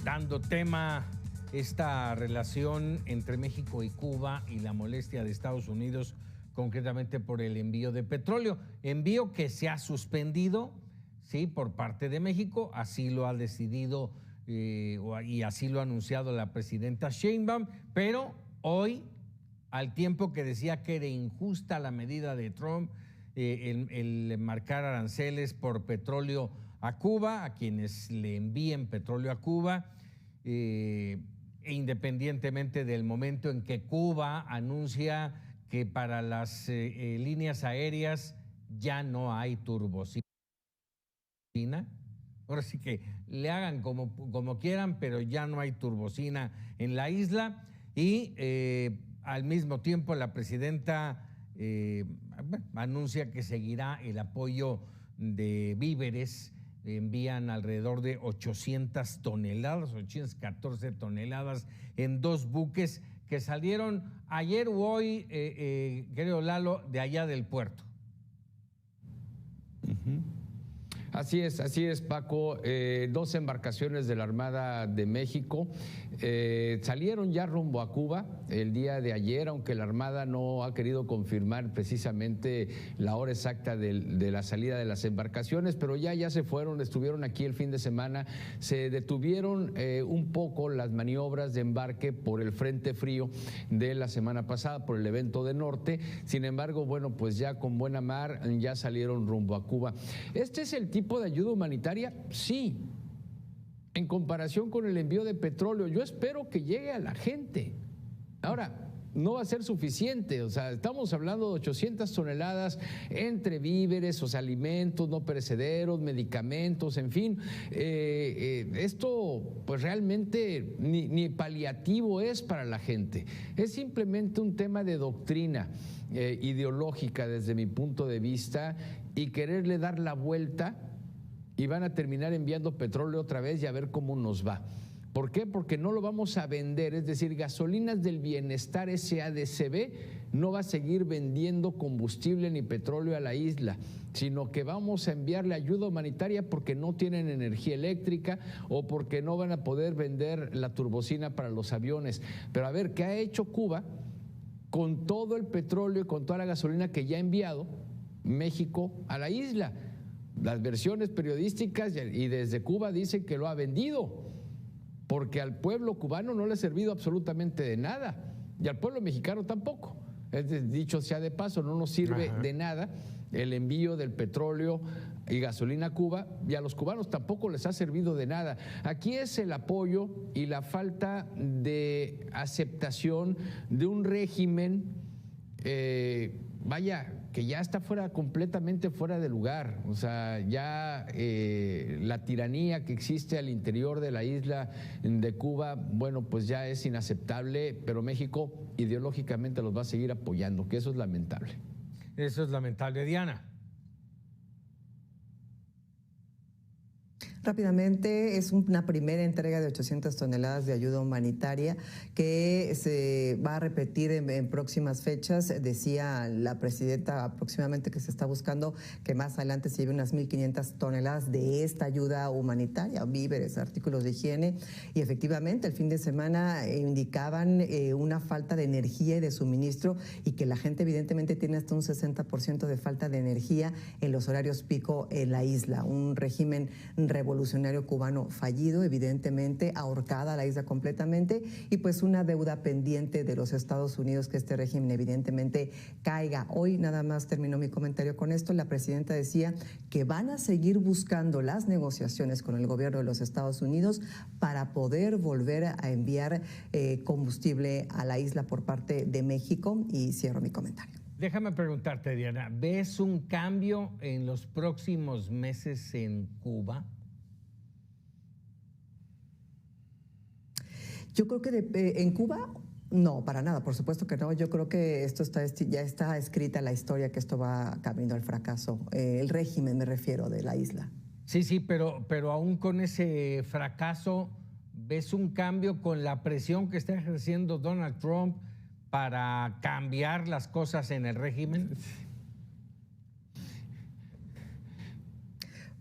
dando tema esta relación entre México y Cuba y la molestia de Estados Unidos, concretamente por el envío de petróleo. Envío que se ha suspendido, sí, por parte de México. Así lo ha decidido y así lo ha anunciado la presidenta Sheinbaum. Pero hoy, al tiempo que decía que era injusta la medida de Trump, el marcar aranceles por petróleo a Cuba, a quienes le envíen petróleo a Cuba, e independientemente del momento en que Cuba anuncia que para las líneas aéreas ya no hay turbocina. Ahora sí que le hagan como quieran, pero ya no hay turbocina en la isla. Y al mismo tiempo la presidenta anuncia que seguirá el apoyo de víveres. Envían alrededor de 800 toneladas, 814 toneladas en 2 buques que salieron ayer o hoy, creo, Lalo, de allá del puerto. Así es, Paco. 2 embarcaciones de la Armada de México salieron ya rumbo a Cuba el día de ayer, aunque la Armada no ha querido confirmar precisamente la hora exacta de la salida de las embarcaciones, pero ya se fueron, estuvieron aquí el fin de semana. Se detuvieron un poco las maniobras de embarque por el frente frío de la semana pasada, por el evento de norte. Sin embargo, bueno, pues ya con buena mar ya salieron rumbo a Cuba. ¿Este es el tipo de ayuda humanitaria? Sí. En comparación con el envío de petróleo, yo espero que llegue a la gente. Ahora, no va a ser suficiente, o sea, estamos hablando de 800 toneladas entre víveres, o sea, alimentos no perecederos, medicamentos, en fin. Esto pues realmente ni paliativo es para la gente, es simplemente un tema de doctrina ideológica desde mi punto de vista, y quererle dar la vuelta, y van a terminar enviando petróleo otra vez y a ver cómo nos va. ¿Por qué? Porque no lo vamos a vender, es decir, Gasolinas del Bienestar SADCB no va a seguir vendiendo combustible ni petróleo a la isla, sino que vamos a enviarle ayuda humanitaria porque no tienen energía eléctrica o porque no van a poder vender la turbocina para los aviones. Pero a ver, ¿qué ha hecho Cuba con todo el petróleo y con toda la gasolina que ya ha enviado México a la isla? Las versiones periodísticas y desde Cuba dicen que lo ha vendido, porque al pueblo cubano no le ha servido absolutamente de nada, y al pueblo mexicano tampoco. Dicho sea de paso, no nos sirve de nada el envío del petróleo y gasolina a Cuba, y a los cubanos tampoco les ha servido de nada. Aquí es el apoyo y la falta de aceptación de un régimen, que ya está completamente fuera de lugar. O sea, ya la tiranía que existe al interior de la isla de Cuba, bueno, pues ya es inaceptable, pero México ideológicamente los va a seguir apoyando, que eso es lamentable. Eso es lamentable. Diana. Rápidamente, es una primera entrega de 800 toneladas de ayuda humanitaria que se va a repetir en próximas fechas. Decía la presidenta aproximadamente que se está buscando que más adelante se lleve unas 1.500 toneladas de esta ayuda humanitaria, víveres, artículos de higiene. Y efectivamente, el fin de semana indicaban una falta de energía y de suministro, y que la gente evidentemente tiene hasta un 60% de falta de energía en los horarios pico en la isla. Un régimen revolucionario cubano fallido, evidentemente, ahorcada la isla completamente, y pues una deuda pendiente de los Estados Unidos, que este régimen evidentemente caiga. Hoy nada más terminó mi comentario con esto. La presidenta decía que van a seguir buscando las negociaciones con el gobierno de los Estados Unidos para poder volver a enviar combustible a la isla por parte de México, y cierro mi comentario. Déjame preguntarte, Diana, ¿ves un cambio en los próximos meses en Cuba? Yo creo que en Cuba, no, para nada, por supuesto que no. Yo creo que ya está escrita la historia, que esto va camino al fracaso. El régimen, me refiero, de la isla. Sí, pero aún con ese fracaso, ¿ves un cambio con la presión que está ejerciendo Donald Trump para cambiar las cosas en el régimen?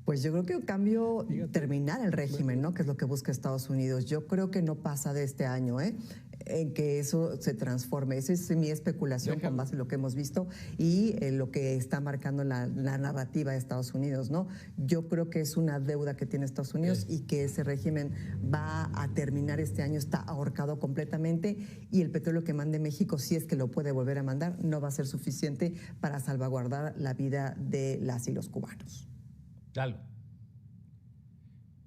Pues yo creo que un cambio, terminar el régimen, ¿no? Que es lo que busca Estados Unidos. Yo creo que no pasa de este año, en que eso se transforme. Esa es mi especulación con base en lo que hemos visto y lo que está marcando la narrativa de Estados Unidos, ¿no? Yo creo que es una deuda que tiene Estados Unidos y que ese régimen va a terminar este año, está ahorcado completamente y el petróleo que mande México, si es que lo puede volver a mandar, no va a ser suficiente para salvaguardar la vida de las y los cubanos. Dale.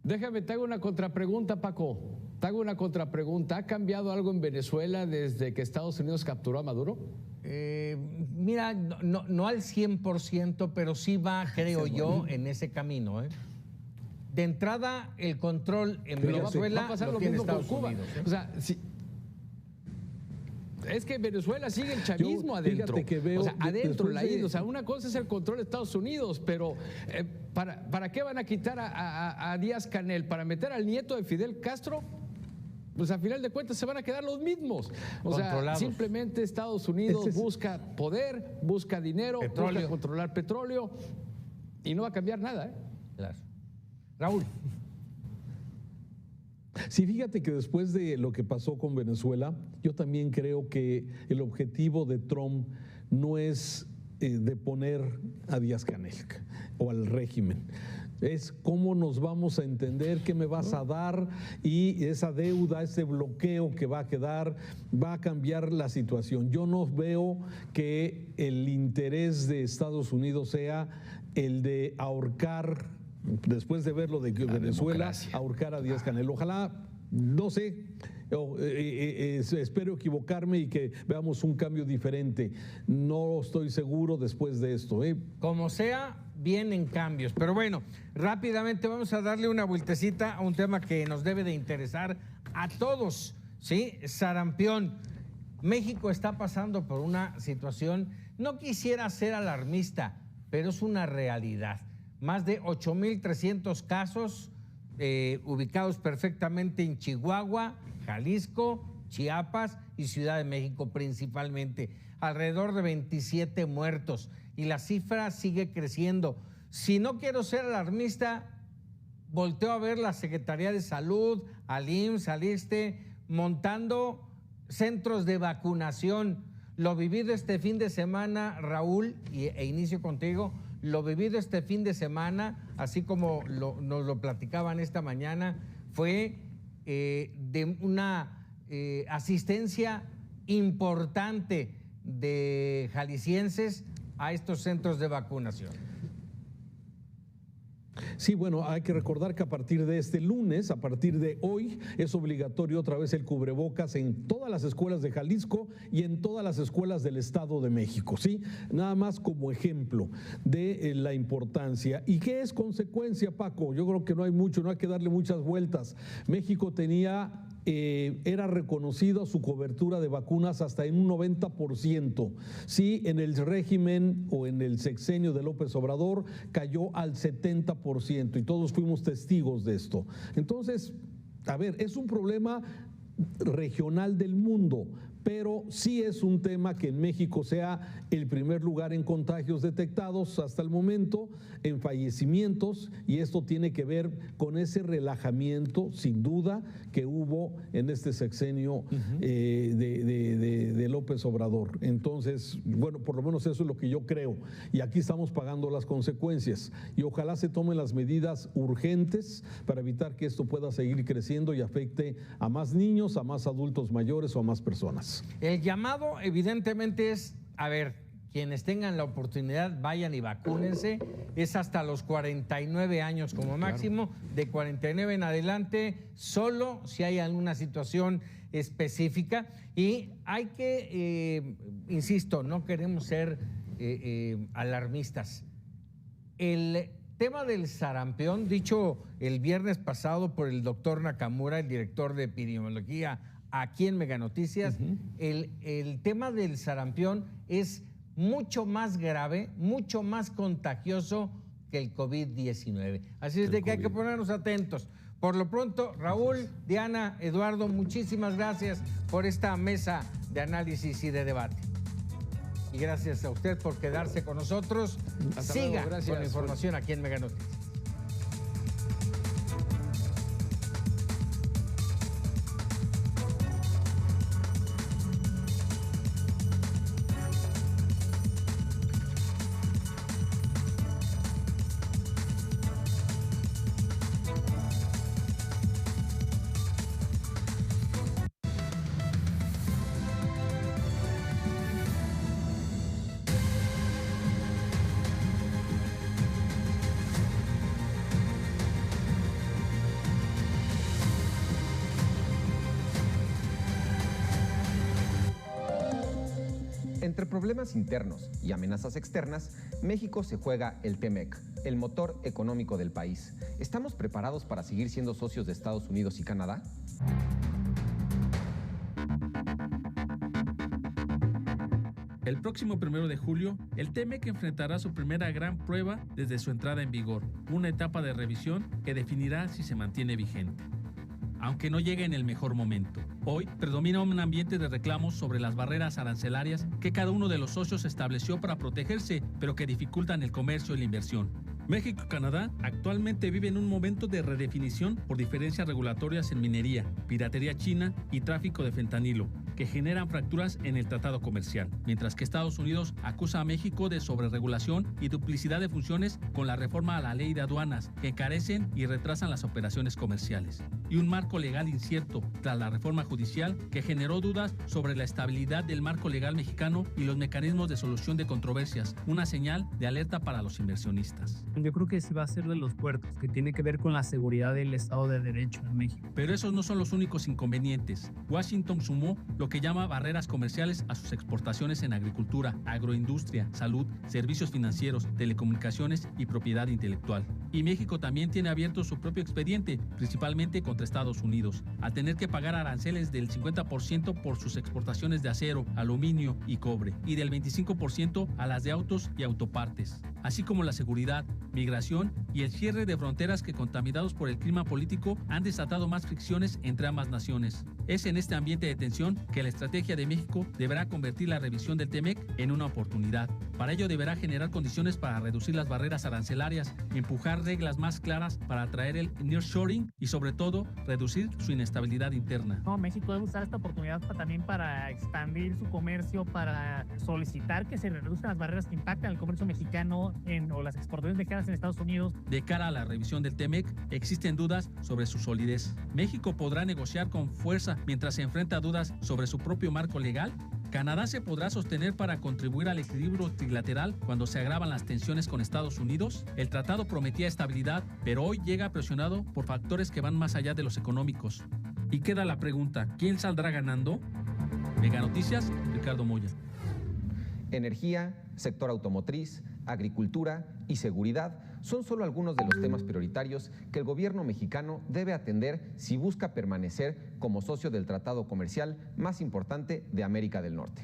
Déjame, te hago una contrapregunta, Paco. Te hago una contrapregunta. ¿Ha cambiado algo en Venezuela desde que Estados Unidos capturó a Maduro? Mira, no al 100%, pero sí va, creo yo, en ese camino. De entrada, el control en Venezuela va a pasar lo lo tiene mismo con Estados Cuba. Unidos. O sea, es que Venezuela sigue el chavismo adentro. Fíjate que veo, o sea, adentro, de... o sea, una cosa es el control de Estados Unidos, pero ¿para qué van a quitar a Díaz-Canel? ¿Para meter al nieto de Fidel Castro? Pues a final de cuentas se van a quedar los mismos. O sea, simplemente Estados Unidos busca poder, busca dinero, busca controlar petróleo y no va a cambiar nada. Claro. Raúl. Sí, fíjate que después de lo que pasó con Venezuela, yo también creo que el objetivo de Trump no es deponer a Díaz-Canel o al régimen. Es cómo nos vamos a entender, qué me vas a dar y esa deuda, ese bloqueo que va a quedar, va a cambiar la situación. Yo no veo que el interés de Estados Unidos sea el de ahorcar, después de ver lo de Venezuela, ahorcar a Díaz-Canel. Ojalá, no sé, espero equivocarme y que veamos un cambio diferente. No estoy seguro después de esto. Como sea, vienen cambios. Pero bueno, rápidamente vamos a darle una vueltecita a un tema que nos debe de interesar a todos, ¿sí? Sarampión. México está pasando por una situación, no quisiera ser alarmista, pero es una realidad. Más de 8,300 casos ubicados perfectamente en Chihuahua, Jalisco, Chiapas y Ciudad de México principalmente. Alrededor de 27 muertos y la cifra sigue creciendo. Si no quiero ser alarmista, volteo a ver la Secretaría de Salud, al IMSS, al ISSSTE, montando centros de vacunación. Lo vivido este fin de semana, Raúl, e inicio contigo, lo vivido este fin de semana, así como nos lo platicaban esta mañana, fue de una asistencia importante de jaliscienses a estos centros de vacunación. Sí, bueno, hay que recordar que a partir de este lunes, a partir de hoy, es obligatorio otra vez el cubrebocas en todas las escuelas de Jalisco y en todas las escuelas del Estado de México, ¿sí? Nada más como ejemplo de la importancia. ¿Y qué es consecuencia, Paco? Yo creo que no hay mucho, no hay que darle muchas vueltas. México tenía... era reconocido su cobertura de vacunas hasta en un 90%. Sí, en el régimen o en el sexenio de López Obrador cayó al 70% y todos fuimos testigos de esto. Entonces, a ver, es un problema regional del mundo, pero sí es un tema que en México sea el primer lugar en contagios detectados hasta el momento, en fallecimientos, y esto tiene que ver con ese relajamiento, sin duda, que hubo en este sexenio de López Obrador. Entonces, bueno, por lo menos eso es lo que yo creo, y aquí estamos pagando las consecuencias, y ojalá se tomen las medidas urgentes para evitar que esto pueda seguir creciendo y afecte a más niños, a más adultos mayores o a más personas. El llamado evidentemente es, a ver, quienes tengan la oportunidad vayan y vacúnense, es hasta los 49 años como máximo, de 49 en adelante, solo si hay alguna situación específica y hay que, insisto, no queremos ser alarmistas. El tema del sarampión, dicho el viernes pasado por el doctor Nakamura, el director de epidemiología aquí en Mega Noticias, el tema del sarampión es mucho más grave, mucho más contagioso que el COVID-19. Así es de que hay que ponernos atentos. Por lo pronto, Raúl, Diana, Eduardo, muchísimas gracias por esta mesa de análisis y de debate. Y gracias a usted por quedarse con nosotros. Siga con la información aquí en Mega Noticias. Entre problemas internos y amenazas externas, México se juega el TEMEC, el motor económico del país. ¿Estamos preparados para seguir siendo socios de Estados Unidos y Canadá? El próximo 1 de julio, el TEMEC enfrentará su primera gran prueba desde su entrada en vigor, una etapa de revisión que definirá si se mantiene vigente. Aunque no llegue en el mejor momento. Hoy predomina un ambiente de reclamos sobre las barreras arancelarias que cada uno de los socios estableció para protegerse, pero que dificultan el comercio y la inversión. México y Canadá actualmente viven un momento de redefinición por diferencias regulatorias en minería, piratería china y tráfico de fentanilo, que generan fracturas en el tratado comercial, mientras que Estados Unidos acusa a México de sobreregulación y duplicidad de funciones con la reforma a la ley de aduanas, que encarecen y retrasan las operaciones comerciales, y un marco legal incierto tras la reforma judicial que generó dudas sobre la estabilidad del marco legal mexicano y los mecanismos de solución de controversias, una señal de alerta para los inversionistas. Yo creo que se va a ser de los puertos, que tiene que ver con la seguridad del Estado de Derecho en México. Pero esos no son los únicos inconvenientes. Washington sumó lo que llama barreras comerciales a sus exportaciones en agricultura, agroindustria, salud, servicios financieros, telecomunicaciones y propiedad intelectual. Y México también tiene abierto su propio expediente, principalmente contra Estados Unidos, al tener que pagar aranceles del 50% por sus exportaciones de acero, aluminio y cobre, y del 25% a las de autos y autopartes, así como la seguridad, migración y el cierre de fronteras que, contaminados por el clima político, han desatado más fricciones entre ambas naciones. Es en este ambiente de tensión que la estrategia de México deberá convertir la revisión del TEMEC en una oportunidad. Para ello deberá generar condiciones para reducir las barreras arancelarias, empujar reglas más claras para atraer el nearshoring y, sobre todo, reducir su inestabilidad interna. No, México debe usar esta oportunidad también para expandir su comercio, para solicitar que se reduzcan las barreras que impactan al comercio mexicano o las exportaciones mexicanas en Estados Unidos. De cara a la revisión del TEMEC, existen dudas sobre su solidez. ¿México podrá negociar con fuerza mientras se enfrenta a dudas sobre su propio marco legal? ¿Canadá se podrá sostener para contribuir al equilibrio trilateral cuando se agravan las tensiones con Estados Unidos? El tratado prometía estabilidad, pero hoy llega presionado por factores que van más allá de los económicos. Y queda la pregunta, ¿quién saldrá ganando? Mega Noticias, Ricardo Moya. Energía, sector automotriz, agricultura y seguridad son solo algunos de los temas prioritarios que el gobierno mexicano debe atender si busca permanecer como socio del tratado comercial más importante de América del Norte.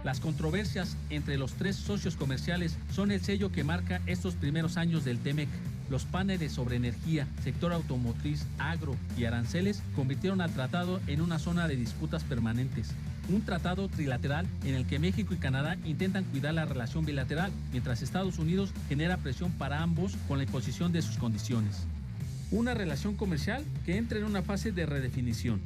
Las controversias entre los tres socios comerciales son el sello que marca estos primeros años del TEMEC. Los paneles sobre energía, sector automotriz, agro y aranceles convirtieron al tratado en una zona de disputas permanentes. Un tratado trilateral en el que México y Canadá intentan cuidar la relación bilateral, mientras Estados Unidos genera presión para ambos con la imposición de sus condiciones. Una relación comercial que entra en una fase de redefinición,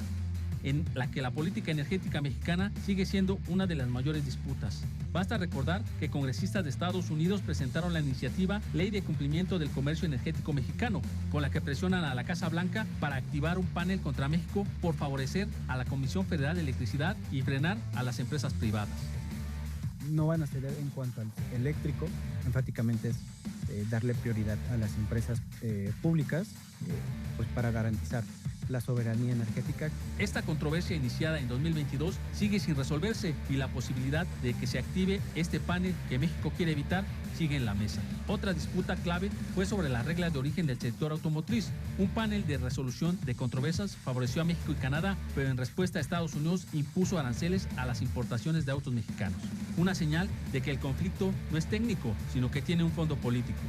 en la que la política energética mexicana sigue siendo una de las mayores disputas. Basta recordar que congresistas de Estados Unidos presentaron la iniciativa Ley de Cumplimiento del Comercio Energético Mexicano, con la que presionan a la Casa Blanca para activar un panel contra México por favorecer a la Comisión Federal de Electricidad y frenar a las empresas privadas. No van a ceder en cuanto al eléctrico, enfáticamente es darle prioridad a las empresas públicas pues para garantizar la soberanía energética. Esta controversia iniciada en 2022 sigue sin resolverse y la posibilidad de que se active este panel que México quiere evitar sigue en la mesa. Otra disputa clave fue sobre las reglas de origen del sector automotriz. Un panel de resolución de controversias favoreció a México y Canadá, pero en respuesta a Estados Unidos impuso aranceles a las importaciones de autos mexicanos. Una señal de que el conflicto no es técnico, sino que tiene un fondo político.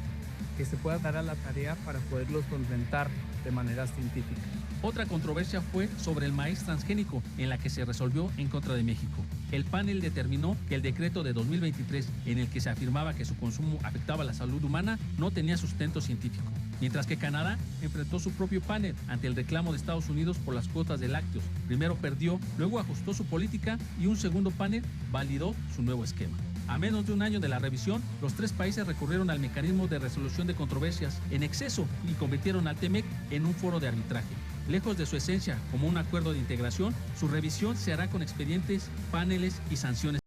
Que se pueda dar a la tarea para poderlos solventar de manera científica. Otra controversia fue sobre el maíz transgénico, en la que se resolvió en contra de México. El panel determinó que el decreto de 2023, en el que se afirmaba que su consumo afectaba a la salud humana, no tenía sustento científico. Mientras que Canadá enfrentó su propio panel ante el reclamo de Estados Unidos por las cuotas de lácteos. Primero perdió, luego ajustó su política y un segundo panel validó su nuevo esquema. A menos de un año de la revisión, los tres países recurrieron al mecanismo de resolución de controversias en exceso y convirtieron al TEMEC en un foro de arbitraje. Lejos de su esencia como un acuerdo de integración, su revisión se hará con expedientes, paneles y sanciones.